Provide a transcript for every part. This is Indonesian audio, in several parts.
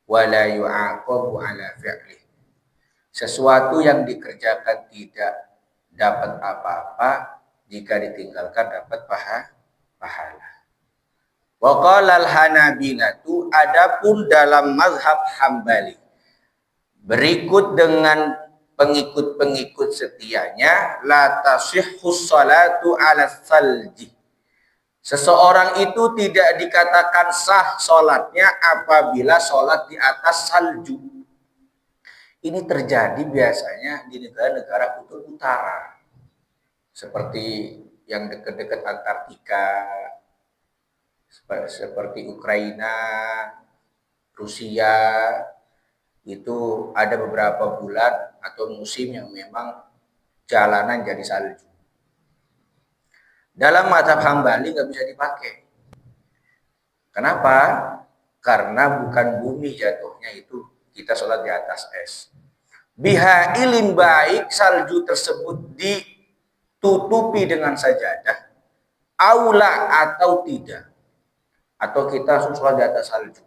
wa la yu'aqabu ala fi'li. Sesuatu yang dikerjakan tidak dapat apa-apa, jika ditinggalkan dapat pahala. Wa qala al-Hanabilatu, adapun dalam mazhab Hambali, berikut dengan pengikut-pengikut setianya, la tasihhus salatu ala salji. Seseorang itu tidak dikatakan sah sholatnya apabila sholat di atas salju. Ini terjadi biasanya di negara-negara kutub utara, seperti yang dekat-dekat Antartika, seperti Ukraina, Rusia. Itu ada beberapa bulan atau musim yang memang jalanan jadi salju. Dalam mazhab Hambali nggak bisa dipakai. Kenapa? Karena bukan bumi jatuhnya, itu kita sholat di atas es. Biha ilim, baik salju tersebut ditutupi dengan sajadah, aula atau tidak, atau kita sholat di atas salju.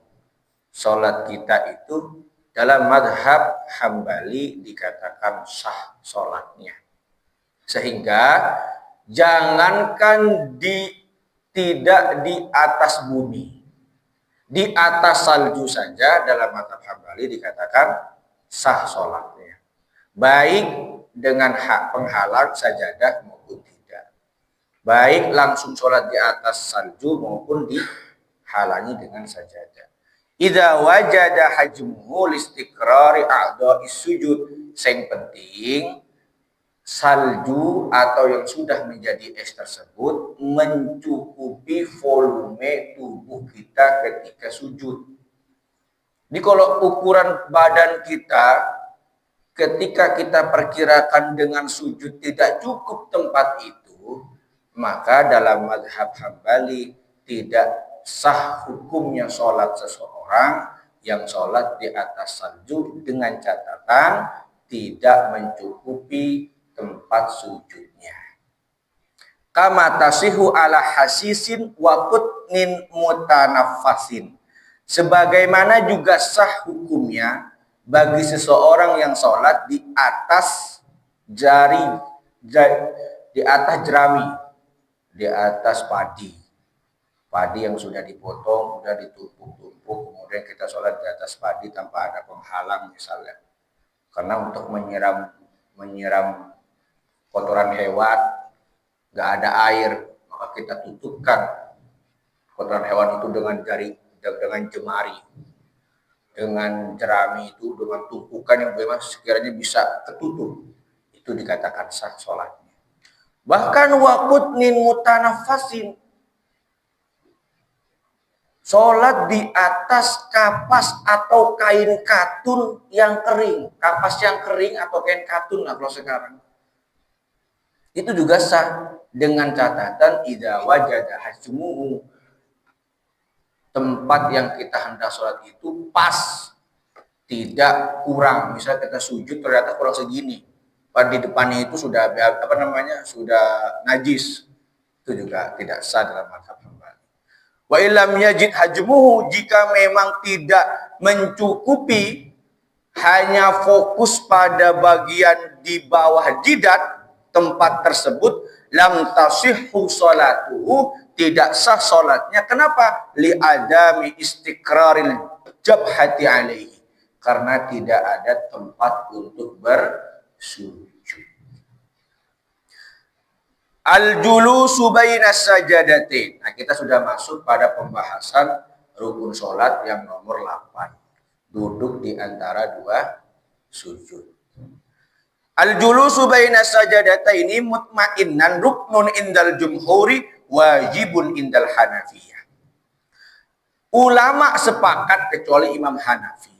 Sholat kita itu dalam mazhab Hambali dikatakan sah sholatnya. Sehingga jangankan tidak di atas bumi, di atas salju saja dalam mazhab Hambali dikatakan sah sholatnya, baik dengan hak penghalang sajadah maupun tidak, baik langsung sholat di atas salju maupun dihalangi dengan sajadah. Idza wajada hajmuhu listiqrari a'dha'is sujud. Yang penting salju atau yang sudah menjadi es tersebut mencukupi volume tubuh kita ketika sujud. Jadi kalau ukuran badan kita ketika kita perkirakan dengan sujud tidak cukup tempat itu, maka dalam mazhab Hambali tidak sah hukumnya sholat seseorang yang sholat di atas salju dengan catatan tidak mencukupi tempat sujudnya. Kama tasihu ala hasisin wa qutnin mutanaffasin. Sebagaimana juga sah hukumnya bagi seseorang yang sholat di atas di atas jerami, di atas padi yang sudah dipotong, sudah ditumpuk-tumpuk, kemudian kita sholat di atas padi tanpa ada penghalang misalnya. Karena untuk menyiram kotoran hewan nggak ada air, maka kita tutupkan kotoran hewan itu dengan jemari, dengan jerami itu, dengan tumpukan yang memang sekiranya bisa ketutup, itu dikatakan sah sholatnya. Bahkan waqutnin mutanaffasin, sholat di atas kapas atau kain katun yang kering, kapas yang kering atau kain katun lah kalau sekarang. Itu juga sah dengan catatan idza wajada hajmuhu, tempat yang kita hendak sholat itu pas, tidak kurang. Misal kita sujud ternyata kurang segini, pada di depannya itu sudah sudah najis, itu juga tidak sah dalam mazhab Hambali. Wa illam yajid hajmuhu, jika memang tidak mencukupi, hanya fokus pada bagian di bawah jidat tempat tersebut, lam tasihhu sholatuhu, tidak sah sholatnya. Kenapa? Li adami istiqraril jabhati alaihi, karena tidak ada tempat untuk bersujud. Al-julusu bainas sajadatain. Nah, kita sudah masuk pada pembahasan rukun sholat yang nomor 8. Duduk di antara dua sujud. Al-julusu bainas sajadataini mutmainnan ruknun indal jumhuri wajibun indal Hanafiyah. Ulama sepakat kecuali Imam Hanafi,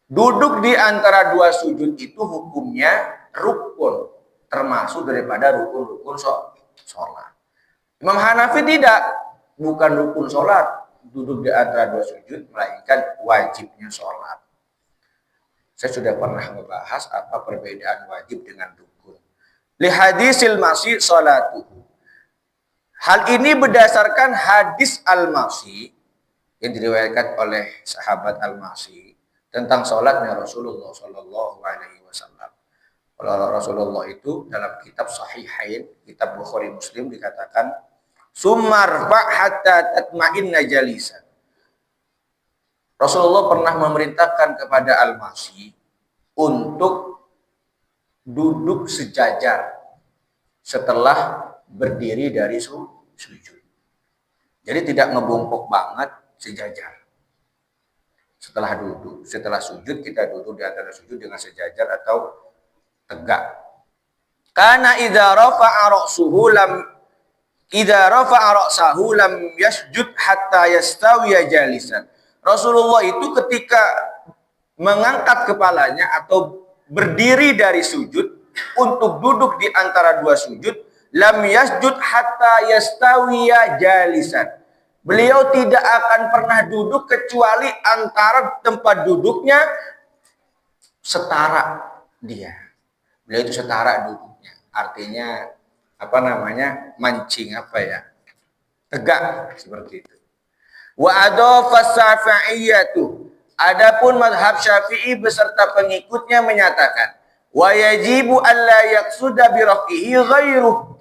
duduk di antara dua sujud itu hukumnya rukun, termasuk daripada rukun-rukun sholat. Imam Hanafi tidak, bukan rukun sholat duduk di antara dua sujud, melainkan wajibnya sholat. Saya sudah pernah membahas apa perbedaan wajib dengan rukun. Li hadisil masih sholatuhu. Hal ini berdasarkan hadis al-masih, yang diriwayatkan oleh sahabat Al-Masih tentang sholatnya Rasulullah Shallallahu Alaihi Wasallam. Kalau Rasulullah itu dalam kitab Sahihain, kitab Bukhari Muslim dikatakan, "Sumarfa hatta tatma'inna jalisan." Rasulullah pernah memerintahkan kepada Al-Masih untuk duduk sejajar setelah berdiri dari sujud. Jadi tidak ngebongkok banget, sejajar. Setelah duduk, setelah sujud kita duduk di antara sujud dengan sejajar atau tegak. Karena idza rafa'a ra'sahu lam yasjud hatta yastawiya jalisan. Rasulullah itu ketika mengangkat kepalanya atau berdiri dari sujud untuk duduk di antara dua sujud, lam yasjud hatta yastawiya jalisan. Beliau tidak akan pernah duduk kecuali antara tempat duduknya setara dia. Beliau itu setara duduknya. Artinya mancing tegak seperti itu. Wa adhafa Syafi'iyatu. Adapun mazhab Syafi'i beserta pengikutnya menyatakan, wa yajibu alla yaqsuda bi rafihi ghairuh.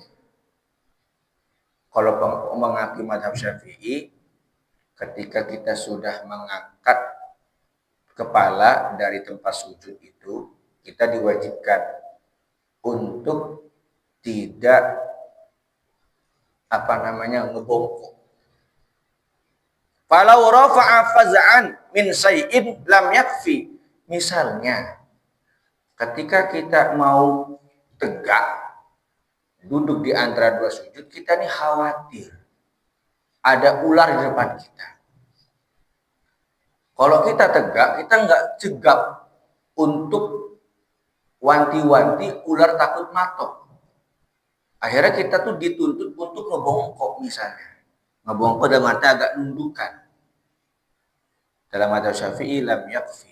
Kalau mengaku mazhab Syafi'i, ketika kita sudah mengangkat kepala dari tempat sujud itu, kita diwajibkan untuk tidak ngebongkok. Falau rafa'a faz'an min say'in lam yakfi. Misalnya, ketika kita mau tegak, duduk di antara dua sujud, kita nih khawatir ada ular di depan kita. Kalau kita tegak, kita nggak cegap untuk wanti-wanti ular takut matok. Akhirnya kita tuh dituntut untuk ngebongkok misalnya. Ngebongkok dalam arti agak nundukan. Dalam mazhab Syafi'i lam yakfi.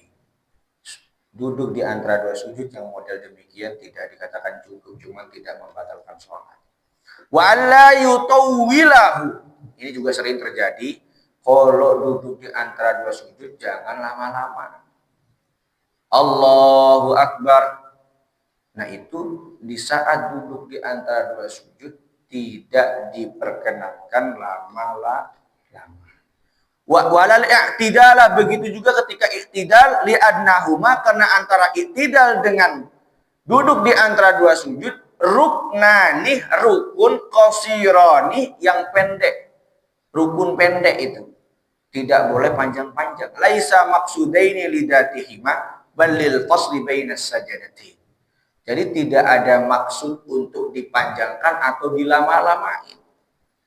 Duduk di antara dua sujud yang model demikian tidak dikatakan cukup, cuma tidak membatalkan sholat. Wa alla yutawwilahu. Ini juga sering terjadi. Kalau duduk di antara dua sujud jangan lama-lama. Allahu Akbar. Nah itu di saat duduk di antara dua sujud tidak diperkenankan lama-lama. Walal i'tidala, begitu juga ketika i'tidal li'adnahuma, karena antara i'tidal dengan duduk di antara dua sujud ruknani, rukun qasirani yang pendek. Rukun pendek itu tidak boleh panjang-panjang. Laisa maqsudaini lidatihima bal lil fasli bainas sajadatain. Jadi tidak ada maksud untuk dipanjangkan atau dilama-lamain.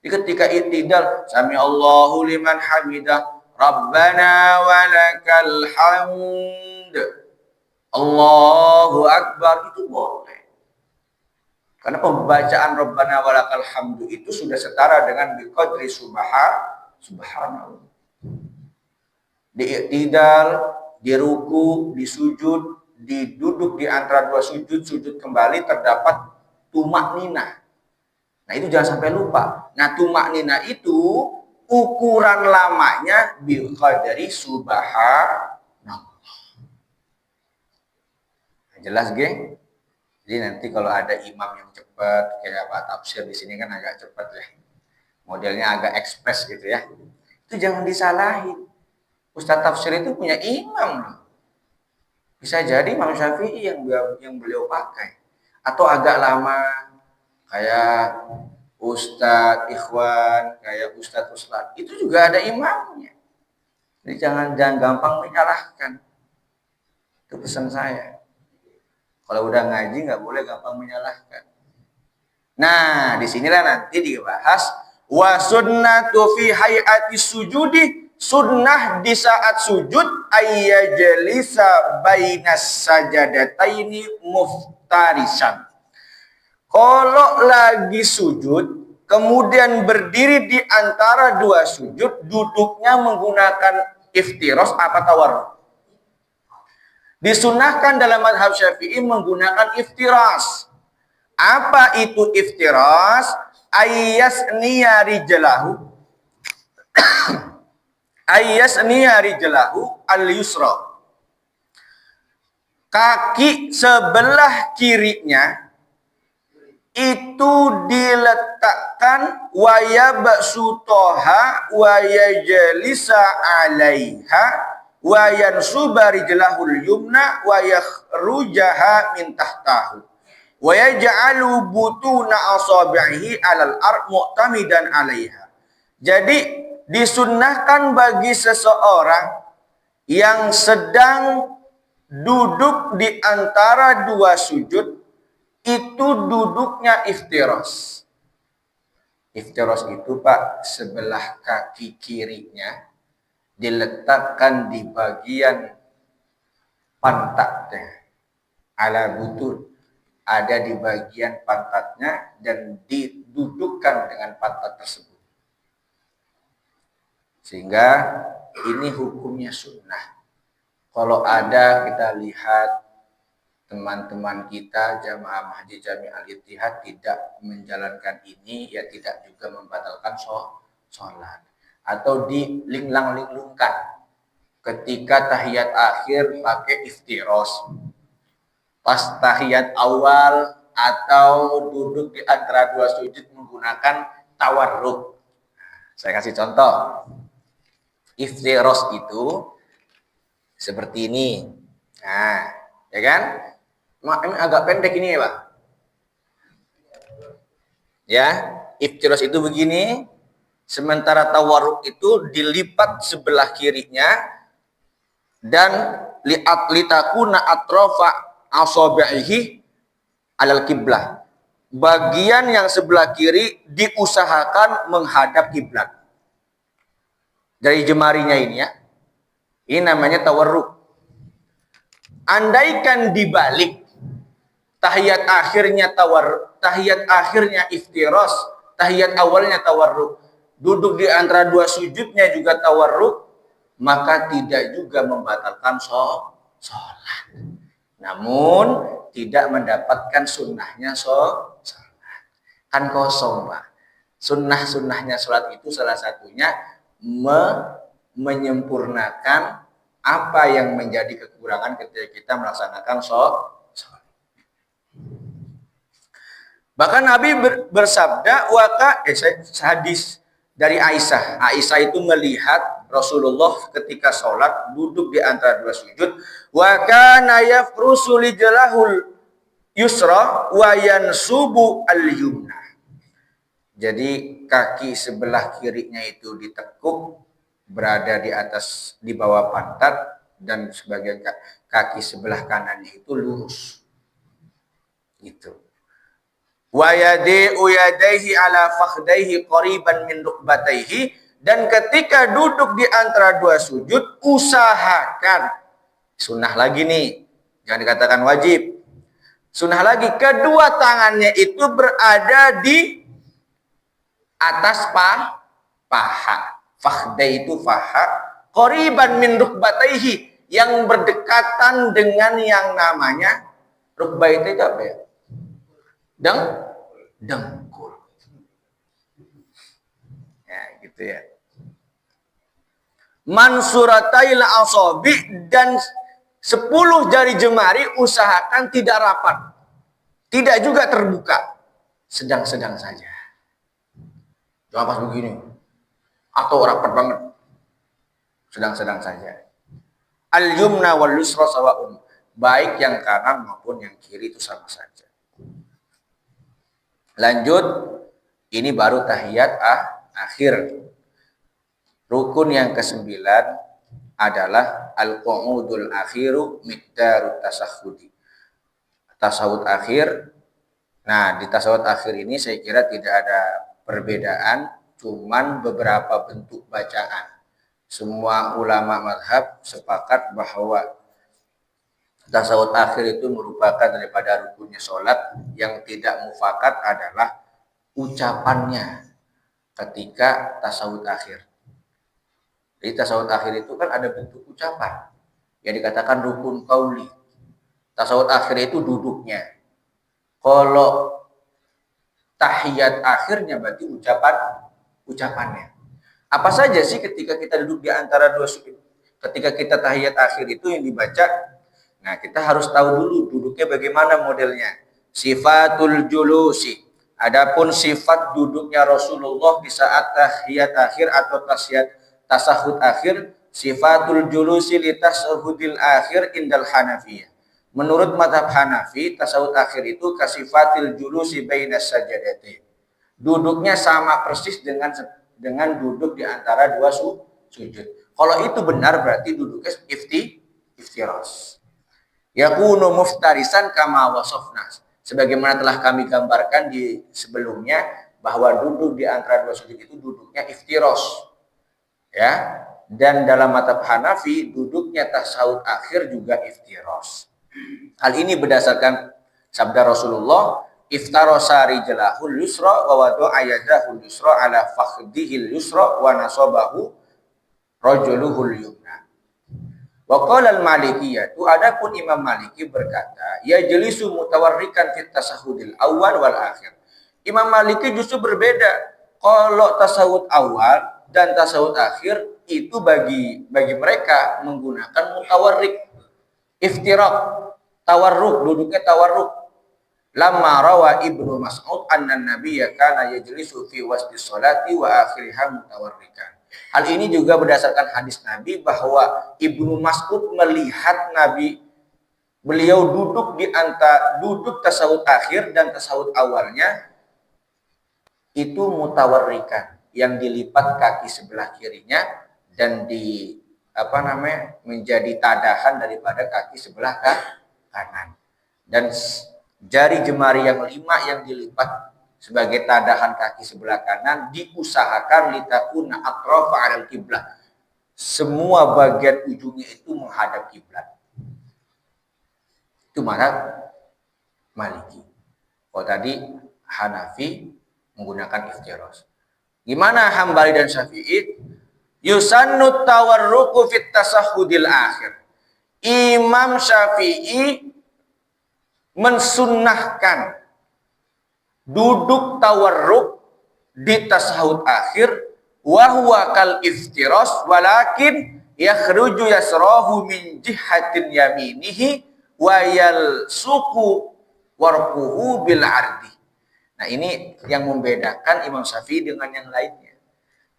Ketika i'tidal, sami Allahu liman hamidah, Rabbana walakal hamd, Allahu Akbar, itu boleh. Karena pembacaan Rabbana walakal hamdu itu sudah setara dengan biqadri subhanallah. Di i'tidal, di ruku, di sujud, di duduk di antara dua sujud kembali terdapat tumak ninah. Nah itu jangan sampai lupa. Nah tumak nina itu ukuran lamanya biqadri subhanallah. Jelas geng? Jadi nanti kalau ada imam yang cepat kayak Pak Tafsir di sini kan agak cepat ya. Modelnya agak ekspres gitu ya. Itu jangan disalahin. Ustaz Tafsir itu punya imam loh. Bisa jadi Imam Syafi'i yang beliau pakai. Atau agak lama kayak Ustadz Ikhwan, kayak Ustadz Ustadz, itu juga ada imamnya. Jadi jangan gampang menyalahkan. Itu pesan saya. Kalau udah ngaji nggak boleh gampang menyalahkan. Nah, disinilah nanti dibahas wa sunnatu fi hayati sujudi, sunnah di saat sujud ayyajlisa bainas sajadataini muftarisan. Kalau lagi sujud, kemudian berdiri di antara dua sujud, duduknya menggunakan iftiras apa tawarruk. Disunahkan dalam mazhab Syafi'i menggunakan iftiras. Apa itu iftiras? Ayyasniya rijlahu Ayyasniya rijlahu al-yusra. Kaki sebelah kirinya itu diletakkan wa yabsutoha wa yajlisa 'alaiha wa yansuba rijlahul yumna wa yakhrujaha min tahtahu wa yaj'alu butuna asabihi 'alal ard mu'tamidan 'alaiha. Jadi disunnahkan bagi seseorang yang sedang duduk di antara dua sujud itu duduknya iftiros. Iftiros itu Pak, sebelah kaki kirinya diletakkan di bagian pantatnya. Ala butun, ada di bagian pantatnya dan didudukkan dengan pantat tersebut. Sehingga ini hukumnya sunnah. Kalau ada kita lihat teman-teman kita jamaah Masjid Jami Al-Ittihad tidak menjalankan ini, ya tidak juga membatalkan sholat. Atau dilinglang-linglungkan. Ketika tahiyat akhir pakai iftiros. Pas tahiyat awal atau duduk di antara dua sujud menggunakan tawarruk. Saya kasih contoh. Iftiros itu seperti ini. Nah, ya kan? Ini agak pendek ini ya, Pak. Ya, iftiros itu begini. Sementara tawarruk itu dilipat sebelah kirinya dan litakuna atrofa asabihi alal kiblah. Bagian yang sebelah kiri diusahakan menghadap kiblat. Dari jemarinya ini ya. Ini namanya tawarruk. Andaikan dibalik, tahiyat akhirnya iftiros, tahiyat awalnya tawarruk, duduk di antara dua sujudnya juga tawarruk, maka tidak juga membatalkan sholat. Namun tidak mendapatkan sunnahnya sholat. Kan kosong, Pak. Sunnahnya sholat itu salah satunya menyempurnakan apa yang menjadi kekurangan ketika kita melaksanakan sholat. Bahkan Nabi bersabda, hadis dari Aisyah. Aisyah itu melihat Rasulullah ketika sholat duduk di antara dua sujud. Wa kana yafrusu rijlahul yusra wa yansubu al-yumna. Jadi kaki sebelah kirinya itu ditekuk, berada di bawah pantat, dan sebagian kaki sebelah kanannya itu lurus. Gitu. Wa yadaihi ala fakhdaihi qariban min rukbataihi, dan ketika duduk di antara dua sujud usahakan, sunnah lagi nih, jangan dikatakan wajib, sunnah lagi, kedua tangannya itu berada di atas paha. Fakhdai itu paha, qariban min rukbataihi, yang berdekatan dengan yang namanya rukbah itu apa ya? Dengkul. Ya, gitu ya. Mansuratail asabi, dan 10 jari jemari usahakan tidak rapat. Tidak juga terbuka. Sedang-sedang saja. Jangan pas begini. Atau rapat banget. Sedang-sedang saja. Al-yumna wal yusra sawa'un. Baik yang kanan maupun yang kiri itu sama saja. Lanjut, ini baru tahiyat akhir. Rukun yang ke-9 adalah al-qu'udul akhiru miqdarut tasahhudi. Tasawuf akhir. Nah, di tasawuf akhir ini saya kira tidak ada perbedaan, cuman beberapa bentuk bacaan. Semua ulama mazhab sepakat bahwa tasawuf akhir itu merupakan daripada rukunnya sholat. Yang tidak mufakat adalah ucapannya ketika tasawuf akhir. Jadi tasawuf akhir itu kan ada bentuk ucapan yang dikatakan rukun qauli. Tasawuf akhir itu duduknya. Kalau tahiyat akhirnya berarti ucapannya. Apa saja sih ketika kita duduk di antara dua sujud? Ketika kita tahiyat akhir itu yang dibaca, nah kita harus tahu dulu duduknya bagaimana modelnya. Sifatul julusi. Adapun sifat duduknya Rasulullah di saat tahiyat akhir atau tasahud akhir, sifatul julusi li tasahudil akhir indal Hanafiyah. Menurut mazhab Hanafi, tasawuf akhir itu kasifatil julusi bainas sajadatain. Duduknya sama persis dengan duduk di antara dua sujud. Kalau itu benar berarti duduknya iftiras. Yakunu muftarisan kama wasofna. Sebagaimana telah kami gambarkan di sebelumnya bahwa duduk di antara dua sujud itu duduknya iftiras. Ya. Dan dalam mazhab Hanafi duduknya tasawuf akhir juga iftiras. Hal ini berdasarkan sabda Rasulullah, iftarasa rijlahul yusra wa wada'a yadahul yusra ala fakhdihil yusra wa nasabahu rajuluhul yumna. Wa qala al-Malikiyah, adapun Imam Maliki berkata, ya jelisu mutawarrikan fit tasahudil awal wal akhir. Imam Maliki justru berbeda. Kalau tasawuf awal dan tasawuf akhir itu bagi mereka menggunakan mutawarrik, iftirak, tawarruk, duduknya tawarruk. Lamma rawa Ibnu Mas'ud anna nabiyya kana yajlisu fi wasdi sholati wa akhiriha mutawarrikan. Hal ini juga berdasarkan hadis Nabi bahwa Ibnu Mas'ud melihat Nabi, beliau duduk di antara duduk tasawuf akhir dan tasawuf awalnya itu mutawarrikan, yang dilipat kaki sebelah kirinya dan menjadi tadahan daripada kaki sebelah kanan. Dan jari jemari yang 5 yang dilipat sebagai tadahan kaki sebelah kanan diusahakan litakuna atrafa 'alal kiblah. Semua bagian ujungnya itu menghadap kiblat. Itu mazhab Maliki. Kalau tadi Hanafi menggunakan iftiras. Gimana Hambali dan Syafi'i? Yusannu tawarruku fit tasahudil akhir. Imam Syafi'i mensunnahkan duduk tawarruk di tasahud akhir wa huwa kal iftiras walakin yakhruju yasrahu min jihatin yaminihi wa yalsuqu warquhu bil ardi. Nah, ini yang membedakan Imam Syafi'i dengan yang lainnya.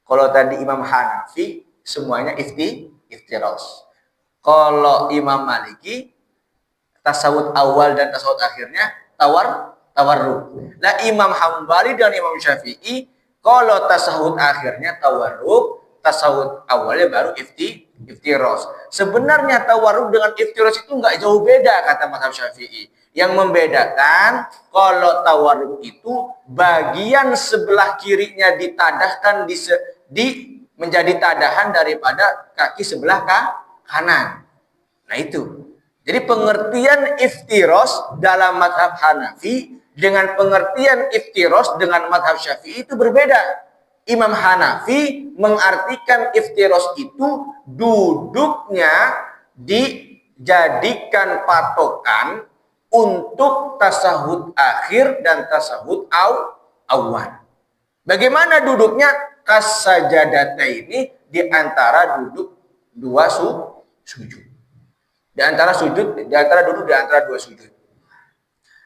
Kalau tadi Imam Hanafi semuanya iftiras. Kalau Imam Maliki tasawuf awal dan tasawuf akhirnya tawarruk. Nah, Imam Hambali dan Imam Syafi'i kalau tasawuf akhirnya tawarruk, tasawuf awalnya baru iftiras. Sebenarnya tawarruk dengan iftiras itu enggak jauh beda kata mazhab Syafi'i. Yang membedakan kalau tawarruk itu bagian sebelah kirinya ditadahkan menjadi tadahan daripada kaki sebelah kanan. Nah itu. Jadi pengertian iftiras dalam mazhab Hanafi dengan pengertian iftiras dengan mazhab Syafi'i itu berbeda. Imam Hanafi mengartikan iftiras itu duduknya dijadikan patokan untuk tasahud akhir dan tasahud awal. Bagaimana duduknya? Kasajadata ini di antara duduk dua sujud. Di antara duduk di antara dua sujud.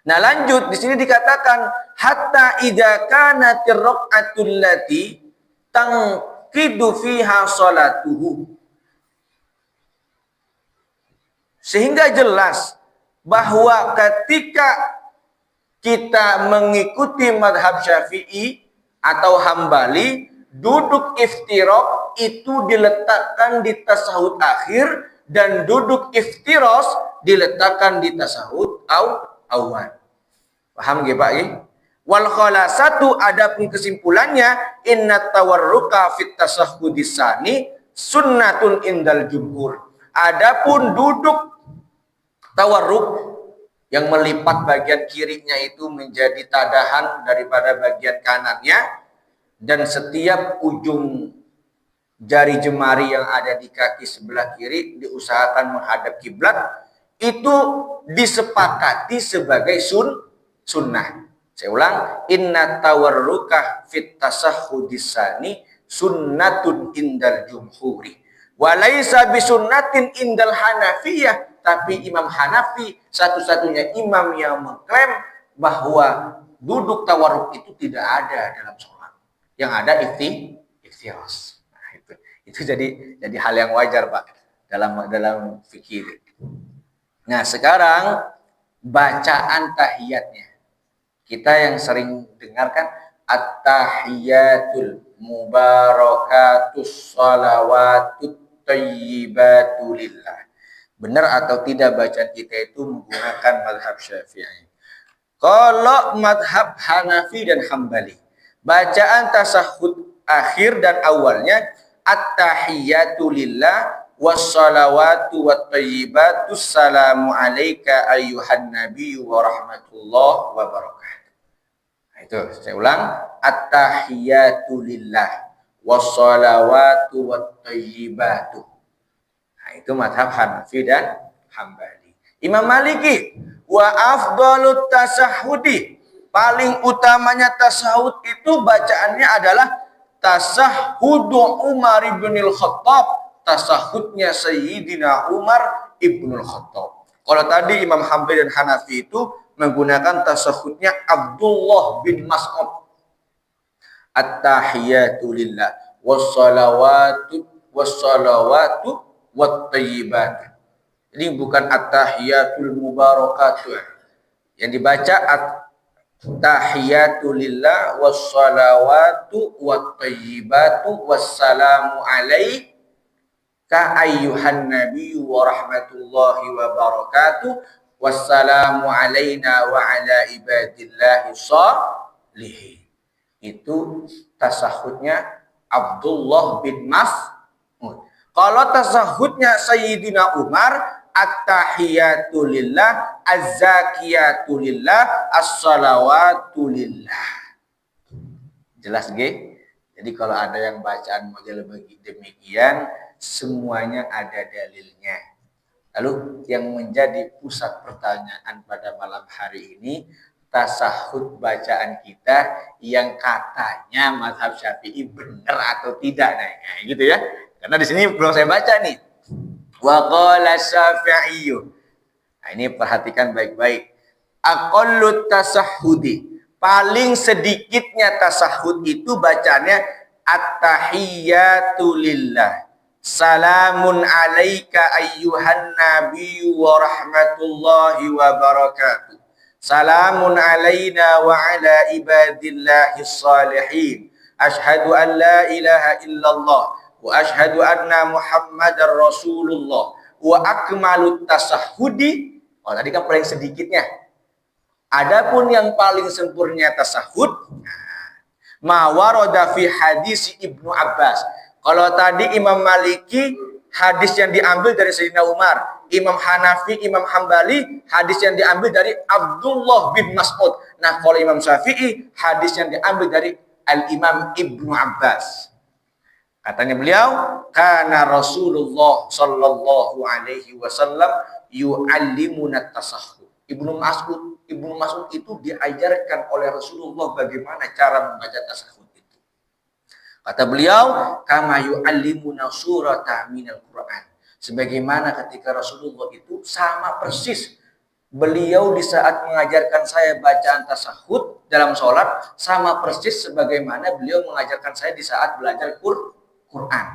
Nah, lanjut di sini dikatakan hatta idza kanat ar-rak'atul lati tanqidu fiha salatuhu. Sehingga jelas bahwa ketika kita mengikuti mazhab Syafi'i atau Hambali, duduk iftirak itu diletakkan di tasahud akhir dan duduk iftiras diletakkan di tasahud awal. Paham nggih Pak? Wal khalasatu, adapun kesimpulannya, inna tawarruka fit tasahhudis tsani sunnatun indal jumhur. Adapun duduk tawarruk yang melipat bagian kirinya itu menjadi tadahan daripada bagian kanannya dan setiap ujung jari jemari yang ada di kaki sebelah kiri diusahakan menghadap kiblat, itu disepakati sebagai sunnah. Saya ulang, inna tawarruka fit tasahhudis tsani sunnatun indal jumhuri. Walaysa bisunnatin indal Hanafiyah. Tapi Imam Hanafi satu-satunya imam yang mengklaim bahwa duduk tawarruk itu tidak ada dalam sholat. Yang ada ikhtiras. Nah, itu jadi hal yang wajar, Pak, dalam fikih. Nah, sekarang bacaan tahiyatnya. Kita yang sering dengarkan at-tahiyatul mubarakatus salawatut thayyibatu lillah. Benar atau tidak bacaan kita itu menggunakan mazhab Syafi'i? Kalau mazhab Hanafi dan Hambali, bacaan tasahud akhir dan awalnya at-tahiyatu lillah wassalawatu wattayyibatus salamu alaika ayyuhan nabiyyu wa rahmatullah wa barakatuh. Nah, itu saya ulang, at-tahiyatu lillah wassalawatu wattayyibatu. Nah, itu mazhab Hanafi dan Hambali. Imam Maliki, wa afdalut tasahudi, paling utamanya tasahud itu bacaannya adalah tasahudu Umar ibn al-Khattab, tasahudnya Sayyidina Umar ibn al-Khattab. Kalau tadi Imam Hambali dan Hanafi itu menggunakan tasahudnya Abdullah bin Mas'ud, at-tahiyatu lillah wassalawatu wattayyibat. Jadi bukan at-tahiyatul mubarakatuh. Yang dibaca at-tahiyatu lillah wassalawatu wattayyibatu wassalamu alaika ayyuhan nabiyyu wa rahmatullahi wa barakatuh wassalamu alaina wa ala ibadillahi shalihin. Itu tasahudnya Abdullah bin Mas'ud. Kalau tasahudnya Sayyidina Umar, at-tahiyatu lillah, az-zakiyatu lillah, as-salawatu lillah. Jelas nggih? Jadi kalau ada yang bacaan model demikian, semuanya ada dalilnya. Lalu yang menjadi pusat pertanyaan pada malam hari ini, tasahud bacaan kita yang katanya mazhab Syafi'i benar atau tidak, nah gitu ya. Karena di sini belum saya baca nih. Wa qala Syafi'i. Nah, ini perhatikan baik-baik. Aqallut tasahudi, paling sedikitnya tasahud itu bacanya at-tahiyatu lillah. Salamun alaika ayyuhan nabiyyu wa rahmatullahi wa barakatuh. Salamun alaina wa ala ibadillahi salihin. Ashhadu an la ilaha illallah wa ashhadu anna muhammadar rasulullah. Wa akmalut tasahudi. Oh, tadi kan paling sedikitnya. Adapun yang paling sempurna tasahud, ma warada fi hadis Ibnu Abbas. Kalau tadi Imam Maliki hadis yang diambil dari Sayyidina Umar, Imam Hanafi, Imam Hambali hadis yang diambil dari Abdullah bin Mas'ud. Nah, kalau Imam Syafi'i hadis yang diambil dari Al-Imam Ibnu Abbas. Katanya beliau, kana Rasulullah sallallahu alaihi wasallam yu'allimuna tasahhud. Ibnu Mas'ud itu diajarkan oleh Rasulullah bagaimana cara membaca tasahhud. Kata beliau, kama yu'allimuna surata minal Qur'an. Sebagaimana ketika Rasulullah itu sama persis. Beliau di saat mengajarkan saya bacaan tasahud dalam sholat, sama persis sebagaimana beliau mengajarkan saya di saat belajar Quran.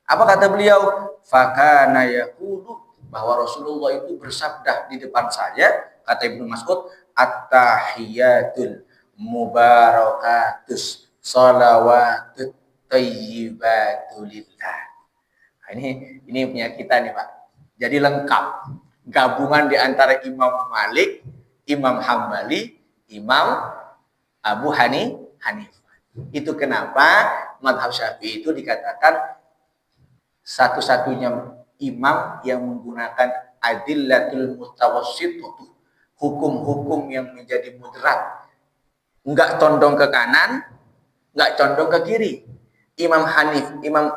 Apa kata beliau? Fakana yaqulu, bahwa Rasulullah itu bersabda di depan saya, kata Ibnu Mas'ud, at-tahiyatul mubarakatus salawatut thayyibatu lillah. Nah, ini punya kita nih, Pak. Jadi lengkap. Gabungan di antara Imam Malik, Imam Hambali, Imam Abu Hanifah. Itu kenapa mazhab Syafi'i itu dikatakan satu-satunya imam yang menggunakan adillatul mutawassithah, hukum-hukum yang menjadi moderat. Enggak condong ke kanan, enggak condong ke kiri. Imam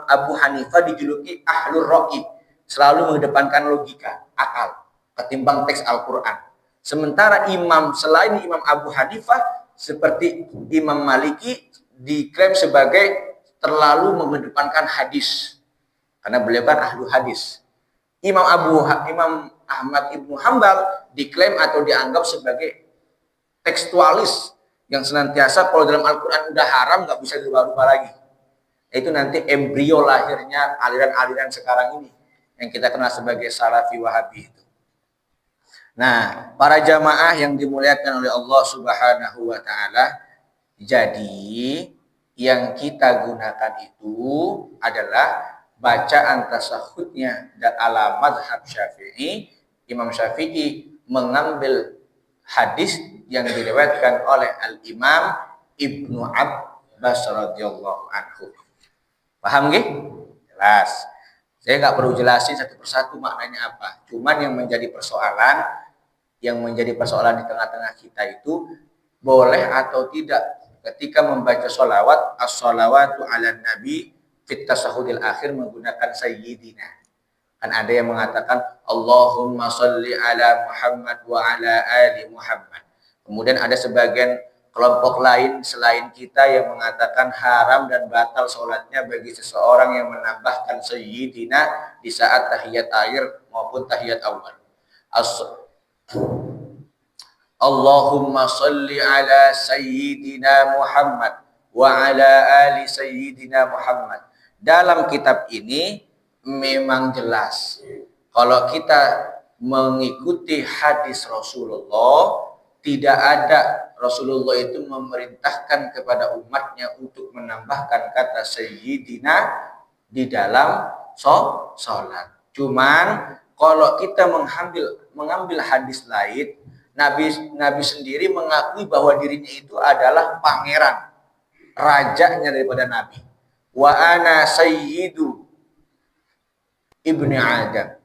Abu Hanifah dijuluki ahlur ra'i, selalu mengedepankan logika, akal, ketimbang teks Al-Quran. Sementara selain Imam Abu Hanifah, seperti Imam Maliki, diklaim sebagai terlalu mengedepankan hadis. Karena beliau kan ahlu hadis. Imam Ahmad Ibnu Hambal diklaim atau dianggap sebagai tekstualis yang senantiasa kalau dalam Al-Quran udah haram nggak bisa dirubah-rubah lagi. Itu nanti embrio lahirnya aliran-aliran sekarang ini yang kita kenal sebagai Salafi Wahabi itu. Nah, para jamaah yang dimuliakan oleh Allah Subhanahu wa taala, jadi yang kita gunakan itu adalah bacaan tasahudnya dan ala mazhab Syafi'i. Imam Syafi'i mengambil hadis yang diriwayatkan oleh Al-Imam Ibnu Abbas radhiyallahu anhu. Paham nggih? Jelas. Saya nggak perlu jelasin satu persatu maknanya apa. Cuman yang menjadi persoalan di tengah-tengah kita itu boleh atau tidak ketika membaca sholawat, as-sholawatu ala nabi fit tasahudil akhir menggunakan sayyidina. Kan ada yang mengatakan Allahumma sholli ala Muhammad wa ala ali Muhammad. Kemudian ada sebagian kelompok lain selain kita yang mengatakan haram dan batal sholatnya bagi seseorang yang menambahkan sayyidina di saat tahiyat akhir maupun tahiyat awal. Allahumma sholli ala sayyidina Muhammad wa ala ali sayyidina Muhammad. Dalam kitab ini memang jelas kalau kita mengikuti hadis Rasulullah, tidak ada Rasulullah itu memerintahkan kepada umatnya untuk menambahkan kata sayyidina di dalam sholat. Cuman kalau kita mengambil hadis lain, Nabi sendiri mengakui bahwa dirinya itu adalah pangeran, rajanya daripada Nabi. Wa ana sayyidu ibni Adam.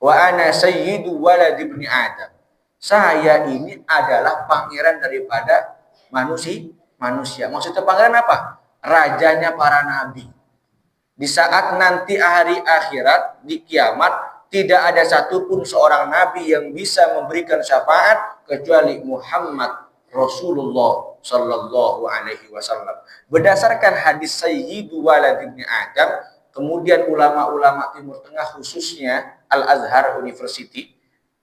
Wa ana sayyidu walad ibni Adam. Saya ini adalah pangeran daripada manusia. Maksudnya pangeran apa? Rajanya para nabi. Di saat nanti hari akhirat, di kiamat, tidak ada satupun seorang nabi yang bisa memberikan syafaat kecuali Muhammad Rasulullah Sallallahu Alaihi Wasallam. Berdasarkan hadis Sayyidu Walad ibni Adam, kemudian ulama-ulama Timur Tengah khususnya Al-Azhar University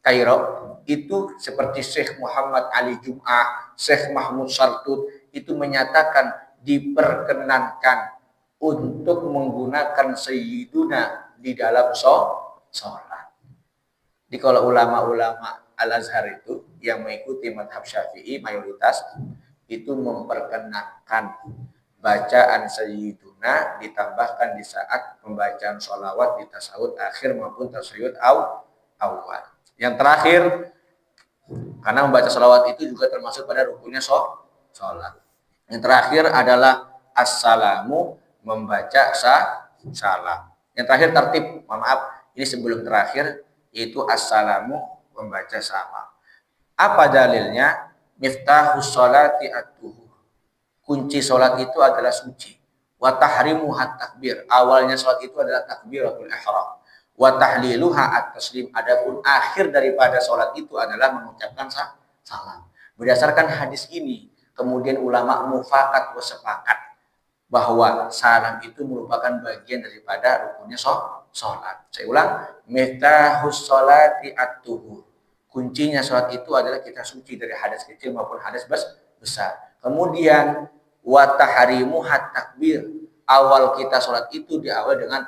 Kairo itu seperti Syekh Muhammad Ali Jum'ah, Syekh Mahmud Sartut itu menyatakan diperkenankan untuk menggunakan Sayyiduna di dalam sholat. Jadi kalau ulama-ulama Al-Azhar itu yang mengikuti madhab Syafi'i mayoritas itu memperkenankan bacaan Sayyiduna ditambahkan di saat pembacaan sholawat di tasawuf akhir maupun tasawuf awal. Yang terakhir, karena membaca sholawat itu juga termasuk pada rukunnya sholat. Yang terakhir adalah assalamu, membaca salam. Yang terakhir tertib, maaf, ini sebelum terakhir, yaitu assalamu, membaca salam. Apa dalilnya? Miftahus sholati at-tuhur. Kunci sholat itu adalah suci. Wa tahrimu takbir. Awalnya sholat itu adalah takbiratul ihram. Wa tahliluha at-taslim. Adapun akhir daripada sholat itu adalah mengucapkan salam. Berdasarkan hadis ini, kemudian ulama mufakat sepakat bahwa salam itu merupakan bagian daripada rukunnya sholat. Saya ulang, miftahus sholati at-tuhur. Kuncinya sholat itu adalah kita suci dari hadas kecil maupun hadas besar. Kemudian wa tahrimu takbir. Awal kita sholat itu diawali dengan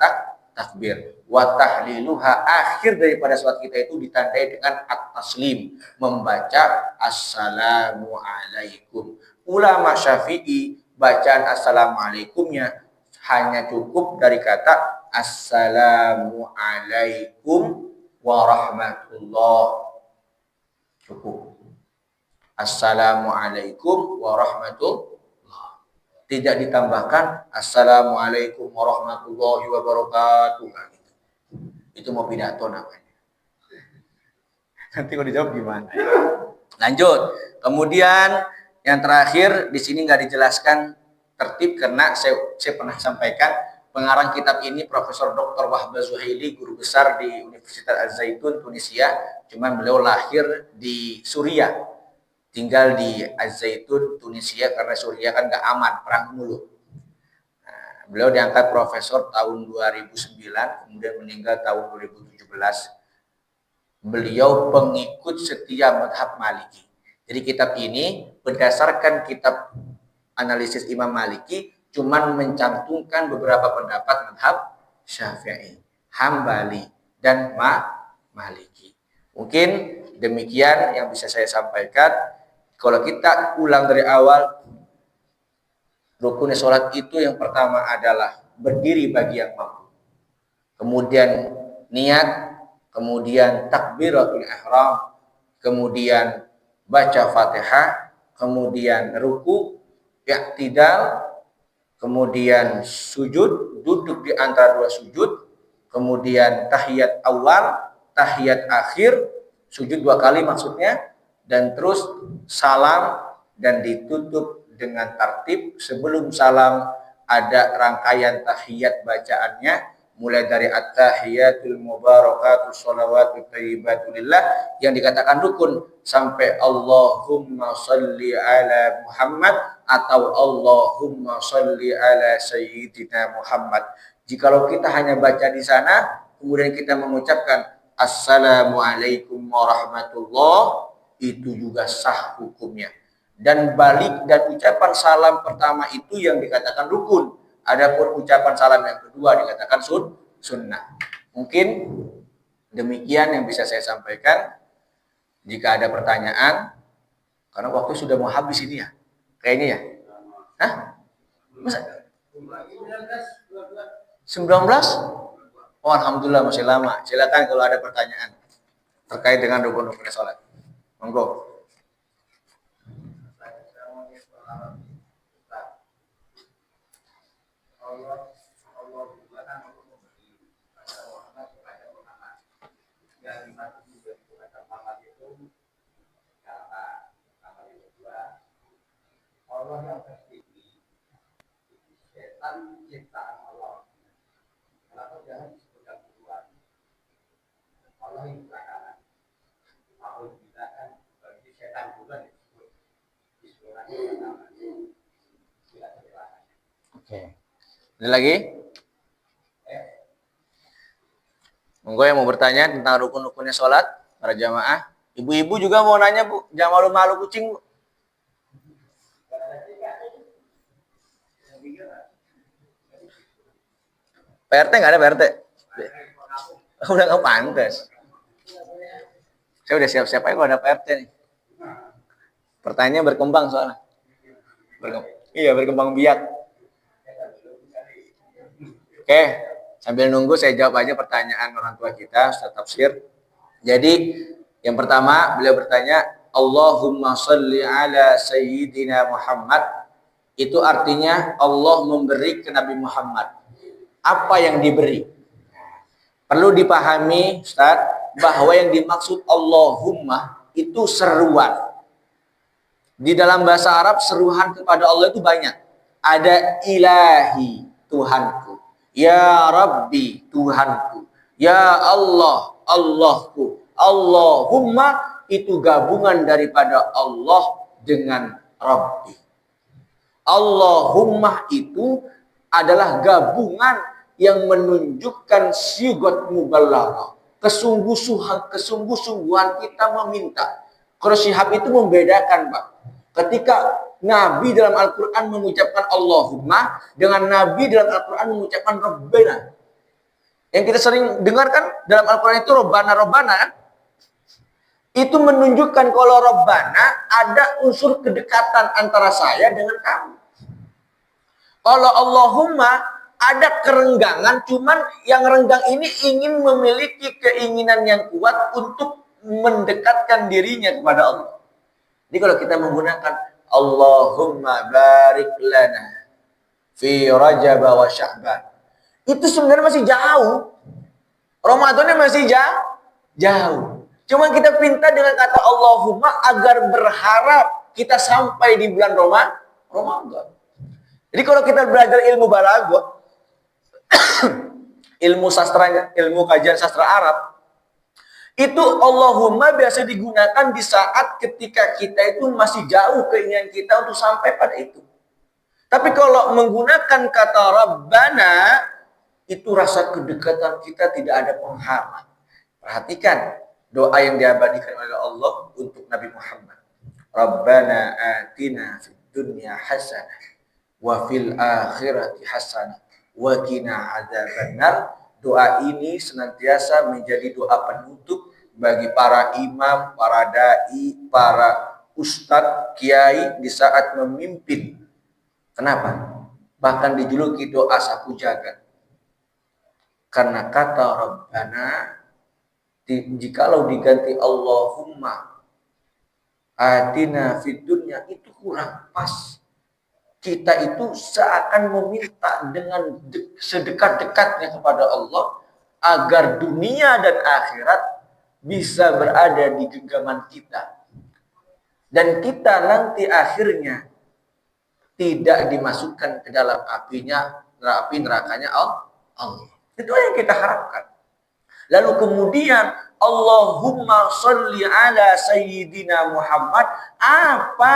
takbir. Wa tahliluha, akhir daripada sholat kita itu ditandai dengan at-taslim, membaca assalamu alaikum. Ulama Syafi'i bacaan assalamualaikumnya hanya cukup dari kata assalamu alaikum warahmatullah. Cukup. Assalamualaikum warahmatullah. Tidak ditambahkan assalamualaikum warahmatullahi wabarakatuh. Itu mau pidato namanya. Nanti kalau dijawab gimana? Lanjut. Kemudian yang terakhir di sini nggak dijelaskan tertib karena saya pernah sampaikan pengarang kitab ini Profesor Dr. Wahbah Zuhaili, guru besar di Universitas Az-Zaitun Tunisia. Cuman beliau lahir di Suriah, tinggal di Az-Zaitun Tunisia karena Suriah kan nggak aman, perang mulu. Nah, Beliau diangkat profesor tahun 2009, kemudian meninggal tahun 2017. Beliau pengikut setia mazhab Maliki. Jadi kitab ini berdasarkan kitab analisis Imam Maliki, cuman mencantumkan beberapa pendapat mazhab Syafi'i, Hambali, dan Maliki. Mungkin demikian yang bisa saya sampaikan. Kalau kita ulang dari awal, rukun sholat itu yang pertama adalah berdiri bagi yang mampu. Kemudian niat, kemudian takbiratul ihram, kemudian baca Fatihah, kemudian ruku, i'tidal, kemudian sujud, duduk di antara dua sujud, kemudian tahiyat awal, tahiyat akhir, sujud 2 kali maksudnya, dan terus salam dan ditutup dengan tertib. Sebelum salam ada rangkaian tahiyat bacaannya, mulai dari at-tahiyatul mubarakatus sholawatut thayyibatulillah yang dikatakan rukun sampai Allahumma sholli ala Muhammad atau Allahumma sholli ala sayyidina Muhammad. Jikalau kita hanya baca di sana kemudian kita mengucapkan assalamualaikum warahmatullah, itu juga sah hukumnya. Dan balik dan ucapan salam pertama itu yang dikatakan rukun. Adapun ucapan salam yang kedua dikatakan sunnah. Mungkin demikian yang bisa saya sampaikan. Jika ada pertanyaan, karena waktu sudah mau habis ini ya, kayaknya ya. Hah? Masa? 19? Oh, alhamdulillah masih lama. Silakan kalau ada pertanyaan terkait dengan rukun-rukun sholat. Monggo. Allah yang tertinggi, setan ciptaan Allah. Kenapa jangan disebutkan duluan? Allah yang belakangan. Aku kan bagi setan duluan disebut. Oke. Ada lagi? Monggo yang mau bertanya tentang rukun-rukunnya sholat para jamaah. Ibu-ibu juga mau nanya, Bu. Jangan malu-malu kucing, Bu. PRT nggak ada PRT? Udah nggak pantas. Saya udah siap-siap aja kalau ada PRT nih. Pertanyaannya berkembang soalnya. Berkembang biak. Oke, sambil nunggu saya jawab aja pertanyaan orang tua kita, Ustaz Tafsir. Jadi, yang pertama beliau bertanya, Allahumma sholli ala Sayyidina Muhammad. Itu artinya Allah memberi ke Nabi Muhammad. Apa yang diberi? Perlu dipahami, Ustaz, bahwa yang dimaksud Allahumma itu seruan. Di dalam bahasa Arab seruan kepada Allah itu banyak. Ada ilahi, Tuhanku. Ya Rabbi, Tuhanku. Ya Allah, Allahku. Allahumma itu gabungan daripada Allah dengan Rabbi. Allahumma itu adalah gabungan yang menunjukkan sigot mubalaghah, kesungguh-sungguhan kita meminta. Kalau Syihab itu membedakan, Pak. Ketika Nabi dalam Al-Quran mengucapkan Allahumma, dengan Nabi dalam Al-Quran mengucapkan Rabbana. Yang kita sering dengarkan dalam Al-Quran itu Rabbana kan? Itu menunjukkan kalau Rabbana ada unsur kedekatan antara saya dengan kamu. Kalau Allahumma ada kerenggangan, cuman yang renggang ini ingin memiliki keinginan yang kuat untuk mendekatkan dirinya kepada Allah. Jadi kalau kita menggunakan Allahumma barik lana fi Rajab wa Sya'ban, itu sebenarnya masih jauh. Ramadannya masih jauh. Cuma kita pinta dengan kata Allahumma agar berharap kita sampai di bulan Ramadan. Jadi kalau kita belajar ilmu balaghah, ilmu kajian sastra Arab, itu Allahumma biasa digunakan di saat ketika kita itu masih jauh keinginan kita untuk sampai pada itu. Tapi kalau menggunakan kata Rabbana, itu rasa kedekatan kita tidak ada penghalang. Perhatikan doa yang diabadikan oleh Allah untuk Nabi Muhammad. Rabbana atina fid dunya hasanah wa fil akhirati hasanah wa qina adzabannar. Doa ini senantiasa menjadi doa penutup bagi para imam, para dai, para ustadz, kiai di saat memimpin. Kenapa? Bahkan dijuluki doa sapu jagat. Karena kata Rabbana, jikalau diganti Allahumma atina fid dunya, itu kurang pas. Kita itu seakan meminta dengan sedekat-dekatnya kepada Allah agar dunia dan akhirat bisa berada di genggaman kita. Dan kita nanti akhirnya tidak dimasukkan ke dalam api nerakanya Allah. Itu yang kita harapkan. Lalu kemudian Allahumma sholli ala sayyidina Muhammad, apa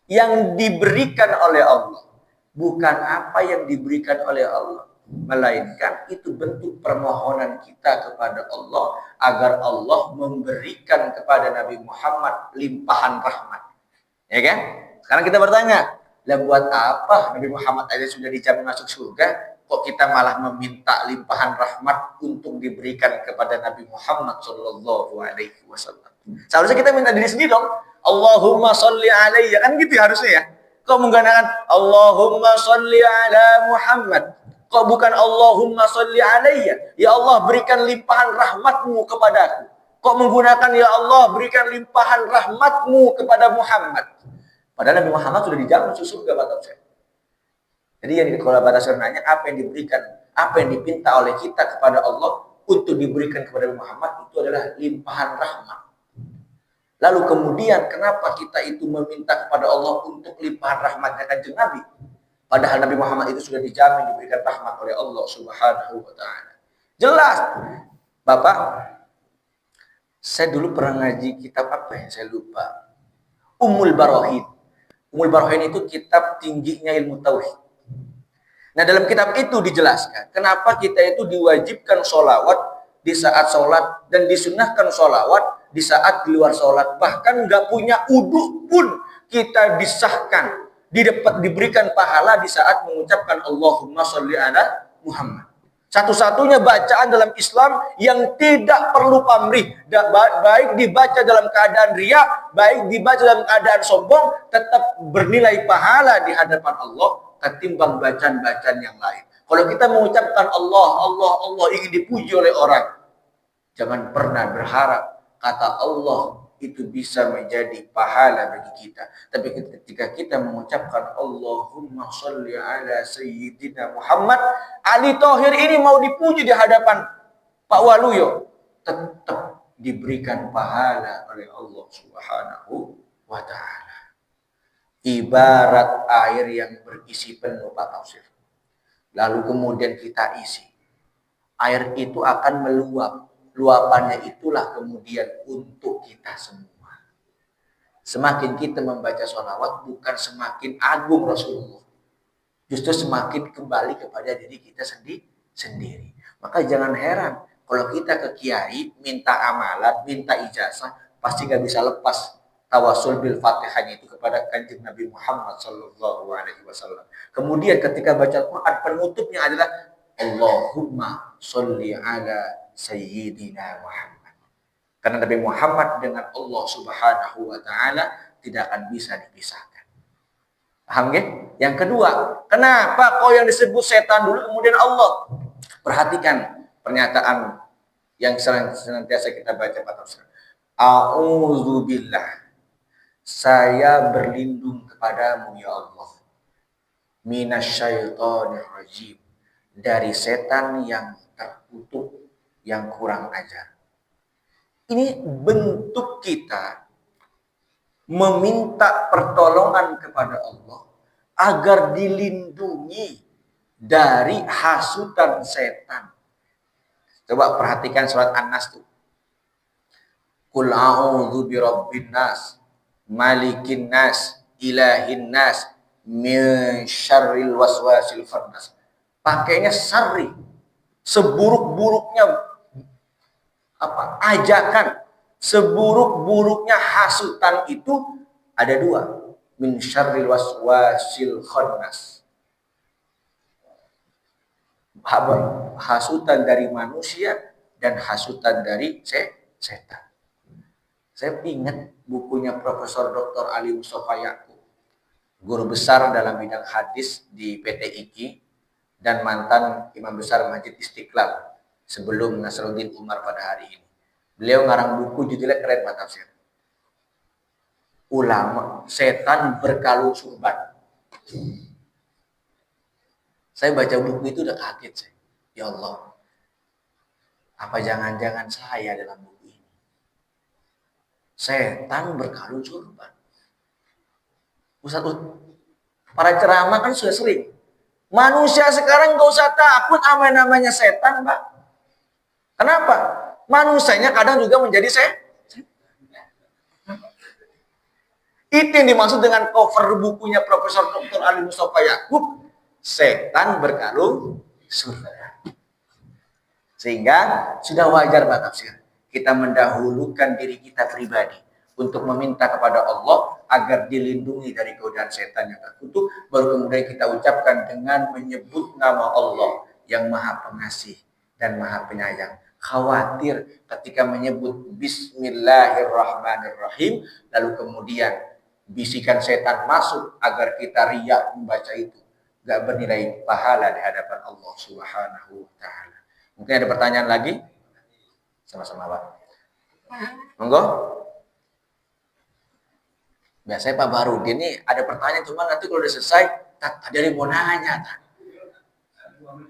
yang diberikan oleh Allah, bukan apa yang diberikan oleh Allah, melainkan itu bentuk permohonan kita kepada Allah agar Allah memberikan kepada Nabi Muhammad limpahan rahmat. Ya kan? Sekarang kita bertanya, lah buat apa Nabi Muhammad aja sudah dijamin masuk surga, kok kita malah meminta limpahan rahmat untuk diberikan kepada Nabi Muhammad Shallallahu Alaihi Wasallam? Seharusnya kita minta diri sendiri dong. Allahumma sholli alaihi, kan gitu harusnya ya. Kok menggunakan Allahumma sholli ala Muhammad, kok bukan Allahumma sholli alaihi? Ya Allah, berikan limpahan rahmatmu kepadaku. Kok menggunakan ya Allah, berikan limpahan rahmatmu kepada Muhammad? Padahal Nabi Muhammad sudah dijamin masuk surga, Pak Tafsir. Jadi yang kalau Pak Tafsir nanya, apa yang diberikan, apa yang dipinta oleh kita kepada Allah untuk diberikan kepada Nabi Muhammad, itu adalah limpahan rahmat. Lalu kemudian kenapa kita itu meminta kepada Allah untuk limpahan rahmatnya Kanjeng Nabi? Padahal Nabi Muhammad itu sudah dijamin diberikan rahmat oleh Allah Subhanahu wa Ta'ala. Jelas, Bapak, saya dulu pernah ngaji kitab apa yang saya lupa. Ummul Barahin. Ummul Barahin itu kitab tingginya ilmu tauhid. Nah, dalam kitab itu dijelaskan kenapa kita itu diwajibkan sholawat di saat sholat dan disunahkan sholawat di saat di luar sholat. Bahkan nggak punya uduk pun kita disahkan, diberikan pahala di saat mengucapkan Allahumma sholli ala Muhammad. Satu-satunya bacaan dalam Islam yang tidak perlu pamrih, baik dibaca dalam keadaan riya, baik dibaca dalam keadaan sombong, tetap bernilai pahala di hadapan Allah ketimbang bacaan-bacaan yang lain. Kalau kita mengucapkan Allah, Allah, Allah ingin dipuji oleh orang, jangan pernah berharap kata Allah itu bisa menjadi pahala bagi kita. Tapi ketika kita mengucapkan Allahumma sholli ala sayyidina Muhammad, Ali Thohir ini mau dipuji di hadapan Pak Waluyo, tetap diberikan pahala oleh Allah Subhanahu wa Ta'ala. Ibarat air yang berisi penuh, Pak Tafsir. Lalu kemudian kita isi. Air itu akan meluap. Luapannya itulah kemudian untuk kita semua. Semakin kita membaca sholawat, bukan semakin agung Rasulullah, justru semakin kembali kepada diri kita sendiri. Maka jangan heran kalau kita ke kiai minta amalan, minta ijazah, pasti gak bisa lepas tawasul bil fatihahnya itu kepada Kanjeng Nabi Muhammad Sallallahu Alaihi Wasallam. Kemudian ketika baca Quran, penutupnya adalah Allahumma sholli ala Sayyidina Muhammad. Karena Nabi Muhammad dengan Allah Subhanahu wa Ta'ala tidak akan bisa dipisahkan. Paham ya? Yang kedua, kenapa kau yang disebut setan dulu kemudian Allah? Perhatikan pernyataan yang senantiasa kita baca pada Rasul. A'udzubillah, saya berlindung kepadamu ya Allah, minasyaitonir rajim, dari setan yang terkutuk, yang kurang ajar. Ini bentuk kita meminta pertolongan kepada Allah agar dilindungi dari hasutan setan. Coba perhatikan surat An-Nas tuh. Qul a'udzu birabbin nas, malikin nas, ilahin nas, min syarril waswasil khannas. Pakainya syarri, seburuk-buruknya ajakan, seburuk-buruknya hasutan itu ada dua, min syarril waswasil khannas. Hasutan dari manusia dan hasutan dari setan. Saya ingat bukunya Profesor Dr. Ali Mustafa Yaqub, guru besar dalam bidang hadis di PT IKI dan mantan imam besar Masjid Istiqlal sebelum Nasruddin Umar pada hari ini. Beliau ngarang buku judulnya keren Pak Tafsir. Ulama setan berkalung surban. Saya baca buku itu udah kaget saya. Ya Allah, apa jangan-jangan saya dalam buku ini? Setan berkalung surban. Ustaz, para ceramah kan sudah sering. Manusia sekarang gak usah takut sama namanya setan, Pak. Kenapa? Manusianya kadang juga menjadi setan. Itu yang dimaksud dengan cover bukunya Profesor Dr. Ali Mustafa Yaqub, setan berkalung surban. Sehingga sudah wajar Pak Tafsir, kita mendahulukan diri kita pribadi untuk meminta kepada Allah agar dilindungi dari godaan setan yang terkutuk, baru kemudian kita ucapkan dengan menyebut nama Allah yang Maha Pengasih dan Maha Penyayang. Khawatir ketika menyebut Bismillahirrahmanirrahim, lalu kemudian bisikan setan masuk agar kita riak membaca itu, gak bernilai pahala di hadapan Allah Subhanahu wa Ta'ala. Mungkin ada pertanyaan lagi? Sama-sama Pak. Monggo. Biasanya Pak Barudin ini ada pertanyaan, cuma nanti kalau udah selesai, tadi ada yang mau nanya.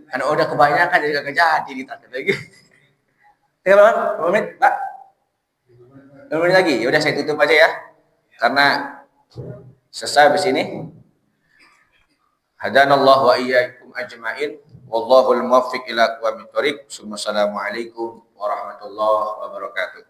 Karena udah kebanyakan jadi gak jadi lagi. Tinggal berapa menit, Pak? 5 menit lagi. Ya udah saya tutup aja ya. Karena selesai habis ini. Hadanallahu wa iyyakum ajmain. Wallahul muwaffiq ila aqwamit thoriq. Assalamualaikum warahmatullahi wabarakatuh.